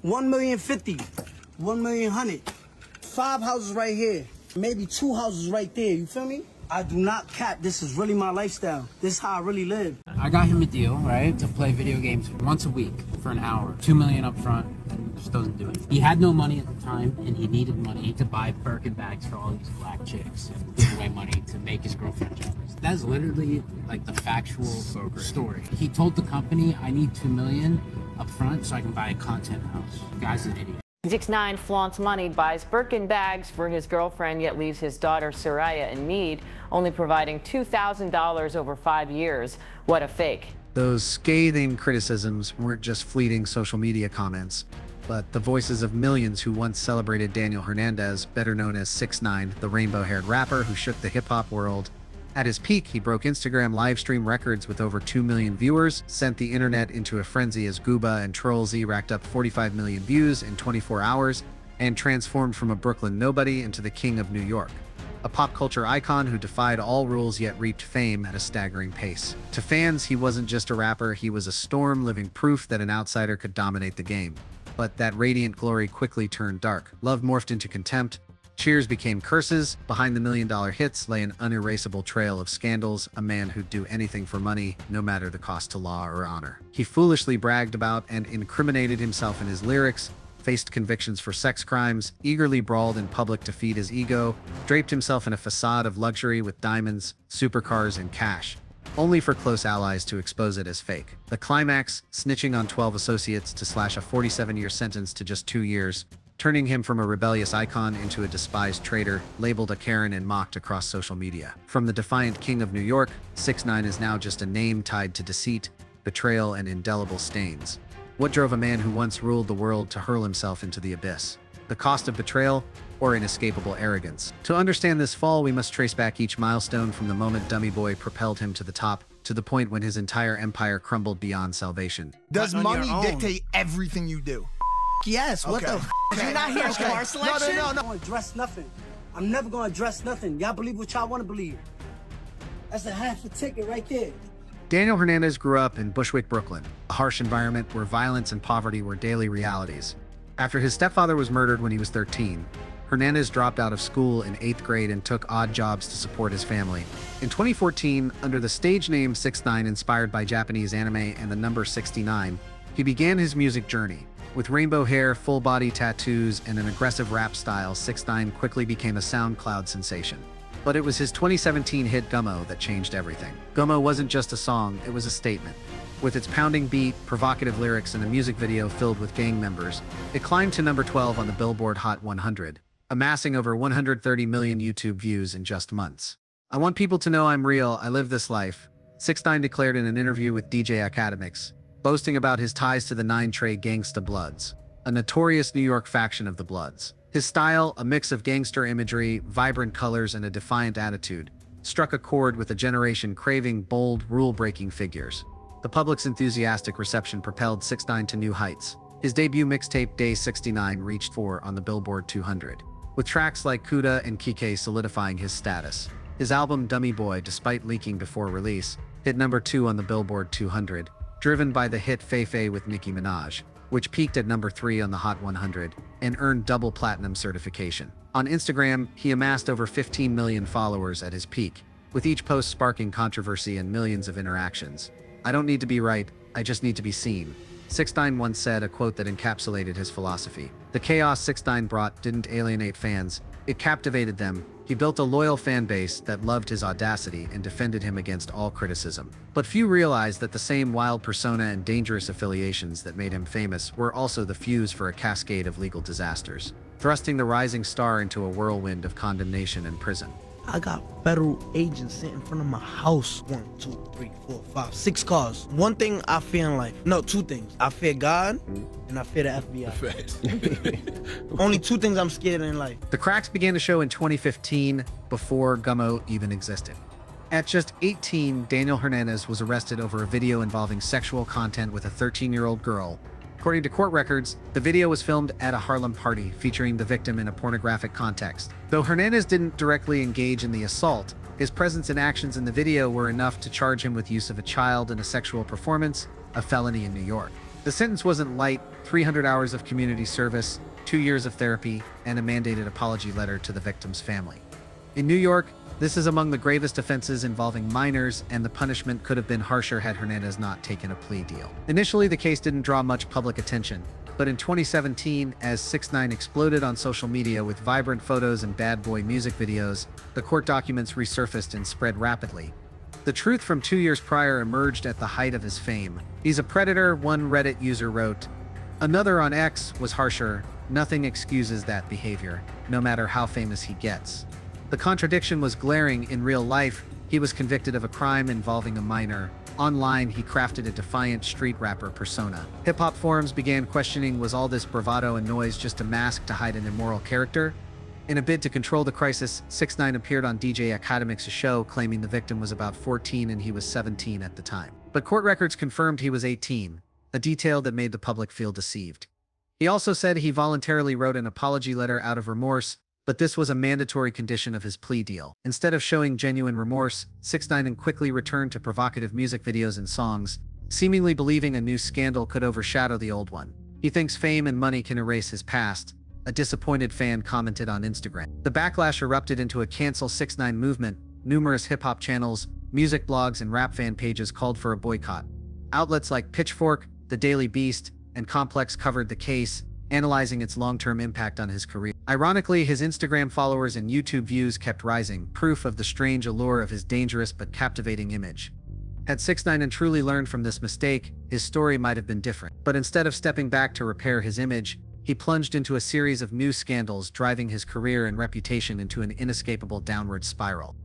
1,050,000, 1,100,000. 5 houses right here, maybe 2 houses right there, you feel me? I do not cap, this is really my lifestyle. This is how I really live. I got him a deal, right, to play video games once a week for an hour. $2 million up front, just doesn't do it. He had no money at the time, and he needed money to buy Birkin bags for all these black chicks and give away money to make his girlfriend jealous. That's literally like the factual story. He told the company, I need $2 million up front so I can buy a content house. The guy's an idiot. 6ix9ine flaunts money, buys Birkin bags for his girlfriend, yet leaves his daughter Soraya in need, only providing $2,000 over 5 years. What a fake. Those scathing criticisms weren't just fleeting social media comments, but the voices of millions who once celebrated Daniel Hernandez, better known as 6ix9ine, the rainbow-haired rapper who shook the hip-hop world. At his peak, he broke Instagram livestream records with over 2 million viewers, sent the internet into a frenzy as Gooba and Trollzy racked up 45 million views in 24 hours, and transformed from a Brooklyn nobody into the king of New York. A pop culture icon who defied all rules yet reaped fame at a staggering pace. To fans, he wasn't just a rapper, he was a storm, living proof that an outsider could dominate the game. But that radiant glory quickly turned dark. Love morphed into contempt. Cheers became curses. Behind the million-dollar hits lay an unerasable trail of scandals, a man who'd do anything for money, no matter the cost to law or honor. He foolishly bragged about and incriminated himself in his lyrics, faced convictions for sex crimes, eagerly brawled in public to feed his ego, draped himself in a facade of luxury with diamonds, supercars, and cash, only for close allies to expose it as fake. The climax, snitching on 12 associates to slash a 47-year sentence to just 2 years, turning him from a rebellious icon into a despised traitor, labeled a Karen and mocked across social media. From the defiant king of New York, 6ix9ine is now just a name tied to deceit, betrayal, and indelible stains. What drove a man who once ruled the world to hurl himself into the abyss? The cost of betrayal or inescapable arrogance? To understand this fall, we must trace back each milestone from the moment Dummy Boy propelled him to the top, to the point when his entire empire crumbled beyond salvation. Does money dictate everything you do? Yes, what the f? Okay. You not hear car selection? No. I'm gonna address nothing. I'm never gonna address nothing. Y'all believe what y'all wanna believe. That's a half a ticket right there. Daniel Hernandez grew up in Bushwick, Brooklyn, a harsh environment where violence and poverty were daily realities. After his stepfather was murdered when he was 13, Hernandez dropped out of school in 8th grade and took odd jobs to support his family. In 2014, under the stage name 6ix9ine, inspired by Japanese anime and the number 69, he began his music journey. With rainbow hair, full-body tattoos, and an aggressive rap style, 6ix9ine quickly became a SoundCloud sensation. But it was his 2017 hit Gummo that changed everything. Gummo wasn't just a song, it was a statement. With its pounding beat, provocative lyrics, and a music video filled with gang members, it climbed to number 12 on the Billboard Hot 100, amassing over 130 million YouTube views in just months. I want people to know I'm real, I live this life, 6ix9ine declared in an interview with DJ Academics, boasting about his ties to the 9 Trey Gangsta Bloods, a notorious New York faction of the Bloods. His style, a mix of gangster imagery, vibrant colors, and a defiant attitude, struck a chord with a generation craving bold, rule-breaking figures. The public's enthusiastic reception propelled 6ix9ine to new heights. His debut mixtape Day 69 reached 4 on the Billboard 200, with tracks like Kuda and Kike solidifying his status. His album Dummy Boy, despite leaking before release, hit number 2 on the Billboard 200, driven by the hit Fei Fei with Nicki Minaj, which peaked at number 3 on the Hot 100 and earned double platinum certification. On Instagram, he amassed over 15 million followers at his peak, with each post sparking controversy and millions of interactions. "I don't need to be right, I just need to be seen." 6ix9ine once said, a quote that encapsulated his philosophy. The chaos 6ix9ine brought didn't alienate fans, it captivated them. He built a loyal fan base that loved his audacity and defended him against all criticism. But few realized that the same wild persona and dangerous affiliations that made him famous were also the fuse for a cascade of legal disasters, thrusting the rising star into a whirlwind of condemnation and prison. I got federal agents sitting in front of my house. 1, 2, 3, 4, 5, 6 cars. One thing I fear in life. No, 2 things. I fear God and I fear the FBI. Only 2 things I'm scared in life. The cracks began to show in 2015, before Gummo even existed. At just 18, Daniel Hernandez was arrested over a video involving sexual content with a 13-year-old girl. According to court records, the video was filmed at a Harlem party featuring the victim in a pornographic context. Though Hernandez didn't directly engage in the assault, his presence and actions in the video were enough to charge him with use of a child in a sexual performance, a felony in New York. The sentence wasn't light, 300 hours of community service, 2 years of therapy, and a mandated apology letter to the victim's family. In New York, this is among the gravest offenses involving minors, and the punishment could have been harsher had Hernandez not taken a plea deal. Initially, the case didn't draw much public attention, but in 2017, as 6ix9ine exploded on social media with vibrant photos and bad boy music videos, the court documents resurfaced and spread rapidly. The truth from 2 years prior emerged at the height of his fame. "He's a predator," one Reddit user wrote. Another on X was harsher. "Nothing excuses that behavior, no matter how famous he gets." The contradiction was glaring. In real life, he was convicted of a crime involving a minor. Online, he crafted a defiant street rapper persona. Hip-hop forums began questioning, was all this bravado and noise just a mask to hide an immoral character? In a bid to control the crisis, 6ix9ine appeared on DJ Academic's show, claiming the victim was about 14 and he was 17 at the time. But court records confirmed he was 18, a detail that made the public feel deceived. He also said he voluntarily wrote an apology letter out of remorse, but this was a mandatory condition of his plea deal. Instead of showing genuine remorse, 6ix9ine quickly returned to provocative music videos and songs, seemingly believing a new scandal could overshadow the old one. He thinks fame and money can erase his past, a disappointed fan commented on Instagram. The backlash erupted into a cancel 6ix9ine movement. Numerous hip-hop channels, music blogs, and rap fan pages called for a boycott. Outlets like Pitchfork, The Daily Beast, and Complex covered the case, analyzing its long-term impact on his career. Ironically, his Instagram followers and YouTube views kept rising, proof of the strange allure of his dangerous but captivating image. Had 6ix9ine truly learned from this mistake, his story might have been different. But instead of stepping back to repair his image, he plunged into a series of new scandals, driving his career and reputation into an inescapable downward spiral.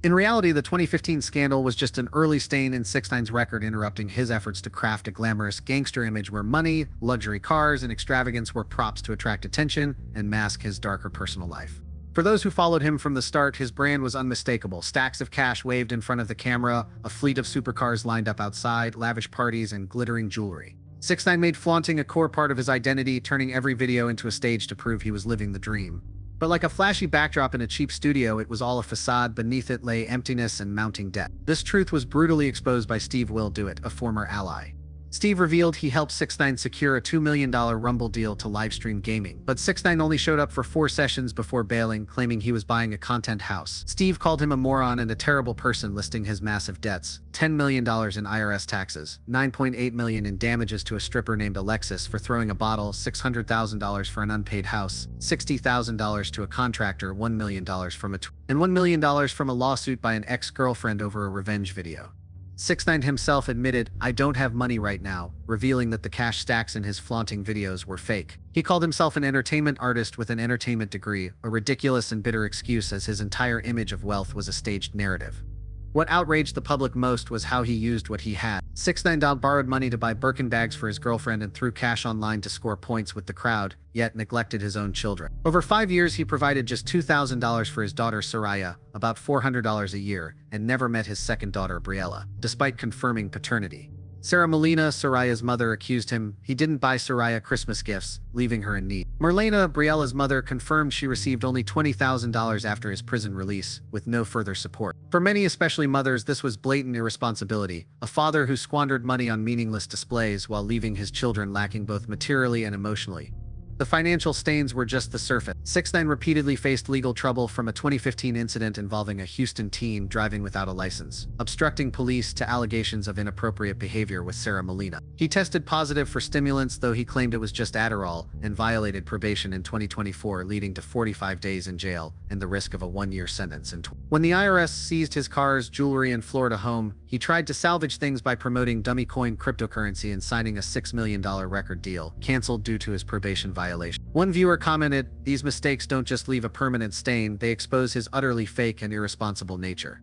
In reality, the 2015 scandal was just an early stain in 6ix9ine's record, interrupting his efforts to craft a glamorous gangster image where money, luxury cars, and extravagance were props to attract attention and mask his darker personal life. For those who followed him from the start, his brand was unmistakable. Stacks of cash waved in front of the camera, a fleet of supercars lined up outside, lavish parties, and glittering jewelry. 6ix9ine made flaunting a core part of his identity, turning every video into a stage to prove he was living the dream. But like a flashy backdrop in a cheap studio, it was all a facade. Beneath it lay emptiness and mounting debt. This truth was brutally exposed by Steve Will Do It, a former ally. Steve revealed he helped 6ix9ine secure a $2 million Rumble deal to livestream gaming. But 6ix9ine only showed up for 4 sessions before bailing, claiming he was buying a content house. Steve called him a moron and a terrible person, listing his massive debts: $10 million in IRS taxes, $9.8 million in damages to a stripper named Alexis for throwing a bottle, $600,000 for an unpaid house, $60,000 to a contractor, $1 million from and $1 million from a lawsuit by an ex-girlfriend over a revenge video. 6ix9ine himself admitted, "I don't have money right now," revealing that the cash stacks in his flaunting videos were fake. He called himself an entertainment artist with an entertainment degree, a ridiculous and bitter excuse, as his entire image of wealth was a staged narrative. What outraged the public most was how he used what he had. 6ix9ine borrowed money to buy Birkin bags for his girlfriend and threw cash online to score points with the crowd, yet neglected his own children. Over 5 years, he provided just $2,000 for his daughter Soraya, about $400 a year, and never met his second daughter Briella, despite confirming paternity. Sarah Molina, Soraya's mother, accused him he didn't buy Soraya Christmas gifts, leaving her in need. Marlena, Briella's mother, confirmed she received only $20,000 after his prison release, with no further support. For many, especially mothers, this was blatant irresponsibility, a father who squandered money on meaningless displays while leaving his children lacking both materially and emotionally. The financial stains were just the surface. 6ix9ine repeatedly faced legal trouble, from a 2015 incident involving a Houston teen driving without a license, obstructing police, to allegations of inappropriate behavior with Sarah Molina. He tested positive for stimulants, though he claimed it was just Adderall, and violated probation in 2024, leading to 45 days in jail and the risk of a 1-year sentence. When the IRS seized his cars, jewelry, and Florida home, he tried to salvage things by promoting dummy coin cryptocurrency and signing a $6 million record deal, canceled due to his probation violation. One viewer commented, "These mistakes don't just leave a permanent stain, they expose his utterly fake and irresponsible nature."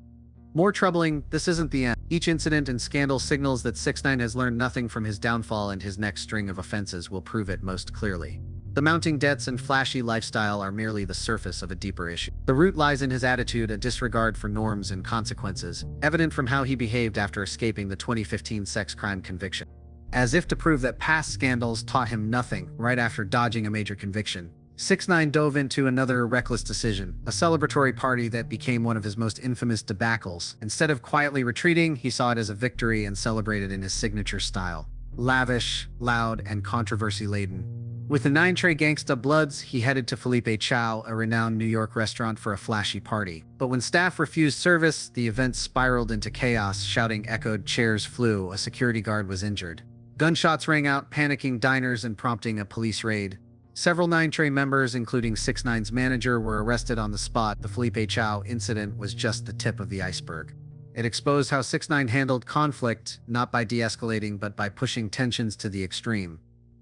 More troubling, this isn't the end. Each incident and scandal signals that 6ix9ine has learned nothing from his downfall, and his next string of offenses will prove it most clearly. The mounting debts and flashy lifestyle are merely the surface of a deeper issue. The root lies in his attitude, a disregard for norms and consequences, evident from how he behaved after escaping the 2015 sex crime conviction. As if to prove that past scandals taught him nothing, right after dodging a major conviction, 6ix9ine dove into another reckless decision, a celebratory party that became one of his most infamous debacles. Instead of quietly retreating, he saw it as a victory and celebrated in his signature style. lavish, loud, and controversy-laden. With the 9 Trey Gangsta Bloods, he headed to Felipe Chow, a renowned New York restaurant, for a flashy party. But when staff refused service, the event spiraled into chaos. Shouting echoed, chairs flew, a security guard was injured. Gunshots rang out, panicking diners and prompting a police raid. Several 9 Trey members, including 6ix9ine's manager, were arrested on the spot. The Felipe Chow incident was just the tip of the iceberg. It exposed how 6ix9ine handled conflict, not by de-escalating but by pushing tensions to the extreme.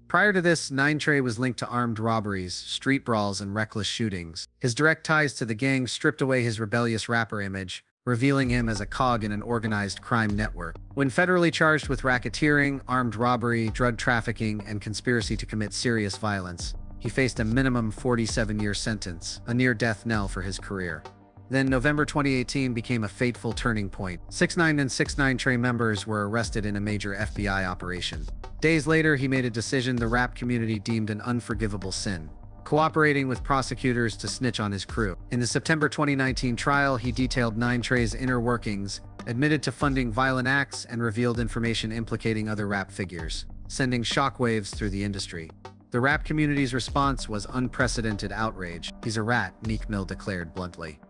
Prior to this, 9 Trey was linked to armed robberies, street brawls, and reckless shootings. His direct ties to the gang stripped away his rebellious rapper image, revealing him as a cog in an organized crime network. When federally charged with racketeering, armed robbery, drug trafficking, and conspiracy to commit serious violence, he faced a minimum 47-year sentence, a near-death knell for his career. Then November 2018 became a fateful turning point. 6ix9ine and 6ix9ine Trey members were arrested in a major FBI operation. Days later, he made a decision the rap community deemed an unforgivable sin, cooperating with prosecutors to snitch on his crew. In the September 2019 trial, he detailed 9 Trey's inner workings, admitted to funding violent acts, and revealed information implicating other rap figures, sending shockwaves through the industry. The rap community's response was unprecedented outrage. "He's a rat," Meek Mill declared bluntly.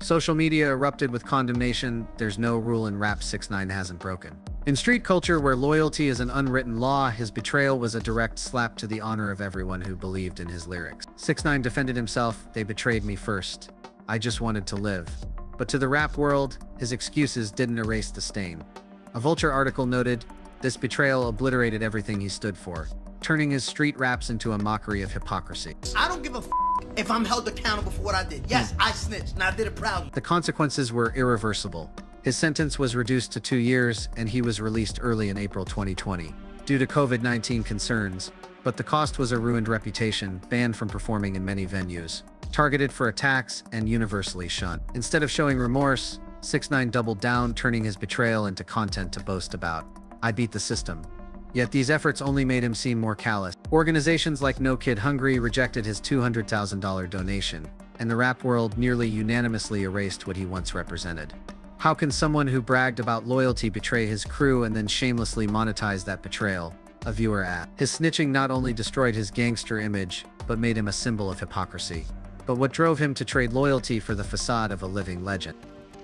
Social media erupted with condemnation. "There's no rule in rap 6ix9ine hasn't broken." In street culture, where loyalty is an unwritten law, his betrayal was a direct slap to the honor of everyone who believed in his lyrics. 6ix9ine defended himself. "They betrayed me first. I just wanted to live." But to the rap world, his excuses didn't erase the stain. A Vulture article noted, "This betrayal obliterated everything he stood for, turning his street raps into a mockery of hypocrisy." I don't give a if I'm held accountable for what I did. Yes, I snitched, and I did it proudly. The consequences were irreversible. His sentence was reduced to 2 years, and he was released early in April 2020 due to COVID-19 concerns. But the cost was a ruined reputation, banned from performing in many venues, targeted for attacks, and universally shunned. Instead of showing remorse, 6ix9ine doubled down, turning his betrayal into content to boast about. "I beat the system." Yet these efforts only made him seem more callous. Organizations like No Kid Hungry rejected his $200,000 donation, and the rap world nearly unanimously erased what he once represented. How can someone who bragged about loyalty betray his crew and then shamelessly monetize that betrayal? A viewer asked. His snitching not only destroyed his gangster image, but made him a symbol of hypocrisy. But what drove him to trade loyalty for the facade of a living legend?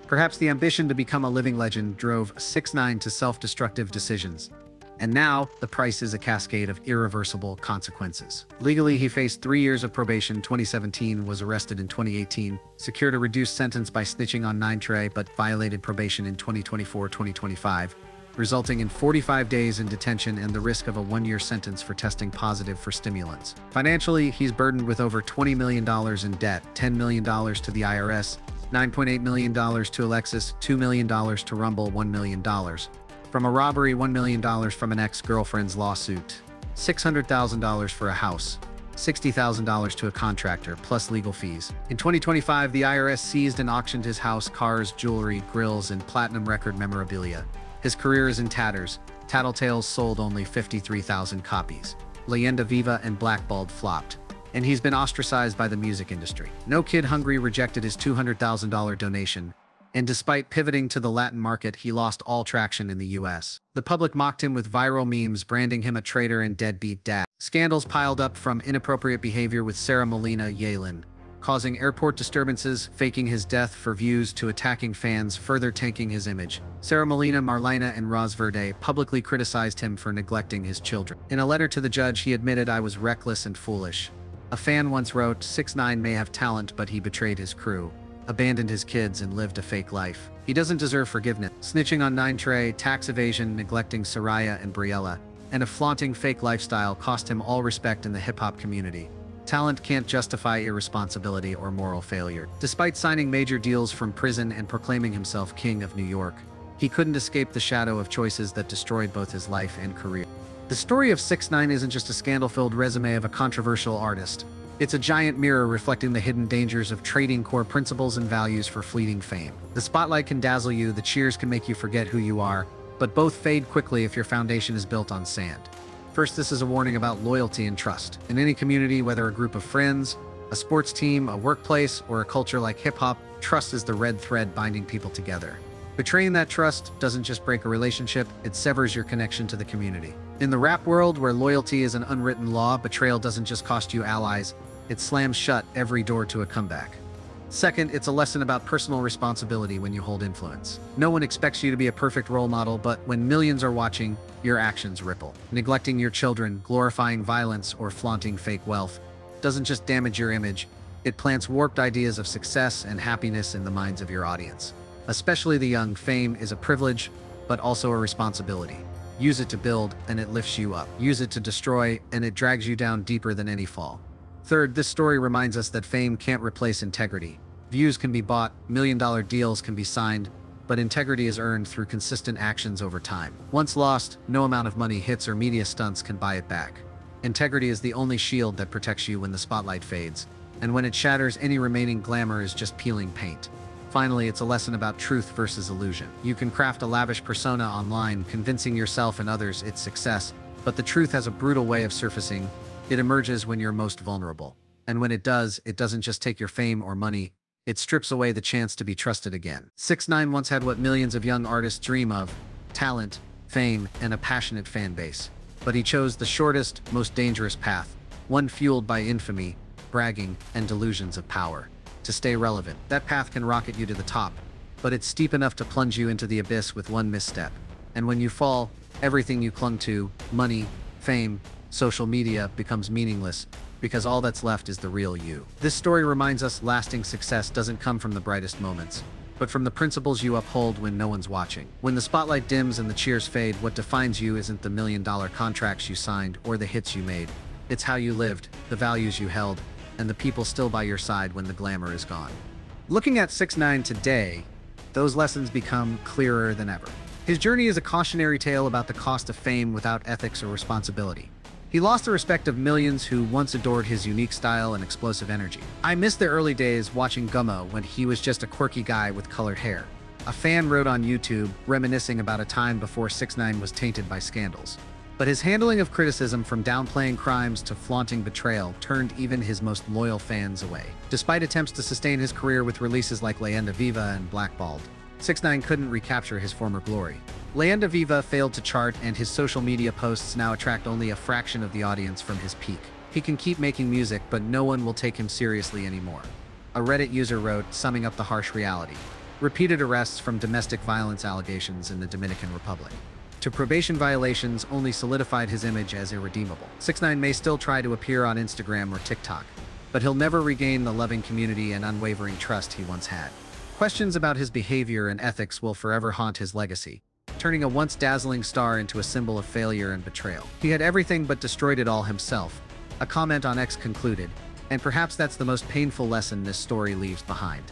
Perhaps the ambition to become a living legend drove 6ix9ine to self-destructive decisions. And now, the price is a cascade of irreversible consequences. Legally, he faced 3 years of probation in 2017, was arrested in 2018, secured a reduced sentence by snitching on 9 Trey, but violated probation in 2024-2025, resulting in 45 days in detention and the risk of a 1-year sentence for testing positive for stimulants. Financially, he's burdened with over $20 million in debt, $10 million to the IRS, $9.8 million to Alexis, $2 million to Rumble, $1 million. From a robbery, $1 million from an ex-girlfriend's lawsuit, $600,000 for a house, $60,000 to a contractor, plus legal fees. In 2025, the IRS seized and auctioned his house, cars, jewelry, grills, and platinum record memorabilia. His career is in tatters. Tattletales sold only 53,000 copies. Leyenda Viva and Blackballed flopped. And he's been ostracized by the music industry. No Kid Hungry rejected his $200,000 donation, and despite pivoting to the Latin market, he lost all traction in the US. The public mocked him with viral memes branding him a traitor and deadbeat dad. Scandals piled up, from inappropriate behavior with Sarah Molina Yalen, causing airport disturbances, faking his death for views, to attacking fans, further tanking his image. Sarah Molina, Marlena, and Ros Verde publicly criticized him for neglecting his children. In a letter to the judge, he admitted, "I was reckless and foolish." A fan once wrote, 6ix9ine may have talent, but he betrayed his crew, abandoned his kids, and lived a fake life. He doesn't deserve forgiveness. Snitching on 9 Trey, tax evasion, neglecting Soraya and Briella, and a flaunting fake lifestyle cost him all respect in the hip-hop community. Talent can't justify irresponsibility or moral failure. Despite signing major deals from prison and proclaiming himself king of New York, he couldn't escape the shadow of choices that destroyed both his life and career. The story of 6ix9ine isn't just a scandal-filled resume of a controversial artist. It's a giant mirror reflecting the hidden dangers of trading core principles and values for fleeting fame. The spotlight can dazzle you, the cheers can make you forget who you are, but both fade quickly if your foundation is built on sand. First, this is a warning about loyalty and trust. In any community, whether a group of friends, a sports team, a workplace, or a culture like hip-hop, trust is the red thread binding people together. Betraying that trust doesn't just break a relationship, it severs your connection to the community. In the rap world, where loyalty is an unwritten law, betrayal doesn't just cost you allies, it slams shut every door to a comeback. Second, it's a lesson about personal responsibility when you hold influence. No one expects you to be a perfect role model, but when millions are watching, your actions ripple. Neglecting your children, glorifying violence, or flaunting fake wealth doesn't just damage your image, it plants warped ideas of success and happiness in the minds of your audience. Especially the young, fame is a privilege, but also a responsibility. Use it to build, and it lifts you up. Use it to destroy, and it drags you down deeper than any fall. Third, this story reminds us that fame can't replace integrity. Views can be bought, million-dollar deals can be signed, but integrity is earned through consistent actions over time. Once lost, no amount of money, hits, or media stunts can buy it back. Integrity is the only shield that protects you when the spotlight fades, and when it shatters, any remaining glamour is just peeling paint. Finally, it's a lesson about truth versus illusion. You can craft a lavish persona online, convincing yourself and others it's success, but the truth has a brutal way of surfacing. It emerges when you're most vulnerable. And when it does, it doesn't just take your fame or money, it strips away the chance to be trusted again. 6ix9ine once had what millions of young artists dream of: talent, fame, and a passionate fan base. But he chose the shortest, most dangerous path, one fueled by infamy, bragging, and delusions of power. To stay relevant, that path can rocket you to the top, but it's steep enough to plunge you into the abyss with one misstep. And when you fall, everything you clung to, money, fame, social media, becomes meaningless, because all that's left is the real you. This story reminds us lasting success doesn't come from the brightest moments, but from the principles you uphold when no one's watching. When the spotlight dims and the cheers fade, what defines you isn't the million-dollar contracts you signed or the hits you made. It's how you lived, the values you held, and the people still by your side when the glamour is gone. Looking at 6ix9ine today, those lessons become clearer than ever. His journey is a cautionary tale about the cost of fame without ethics or responsibility. He lost the respect of millions who once adored his unique style and explosive energy. I miss the early days watching Gummo when he was just a quirky guy with colored hair. A fan wrote on YouTube, reminiscing about a time before 6ix9ine was tainted by scandals. But his handling of criticism, from downplaying crimes to flaunting betrayal, turned even his most loyal fans away. Despite attempts to sustain his career with releases like Leyenda Viva and Blackballed, 6ix9ine couldn't recapture his former glory. Leyenda Viva failed to chart, and his social media posts now attract only a fraction of the audience from his peak. He can keep making music, but no one will take him seriously anymore. A Reddit user wrote, summing up the harsh reality: repeated arrests from domestic violence allegations in the Dominican Republic to probation violations only solidified his image as irredeemable. 6ix9ine may still try to appear on Instagram or TikTok, but he'll never regain the loving community and unwavering trust he once had. Questions about his behavior and ethics will forever haunt his legacy, turning a once dazzling star into a symbol of failure and betrayal. He had everything but destroyed it all himself, a comment on X concluded, and perhaps that's the most painful lesson this story leaves behind.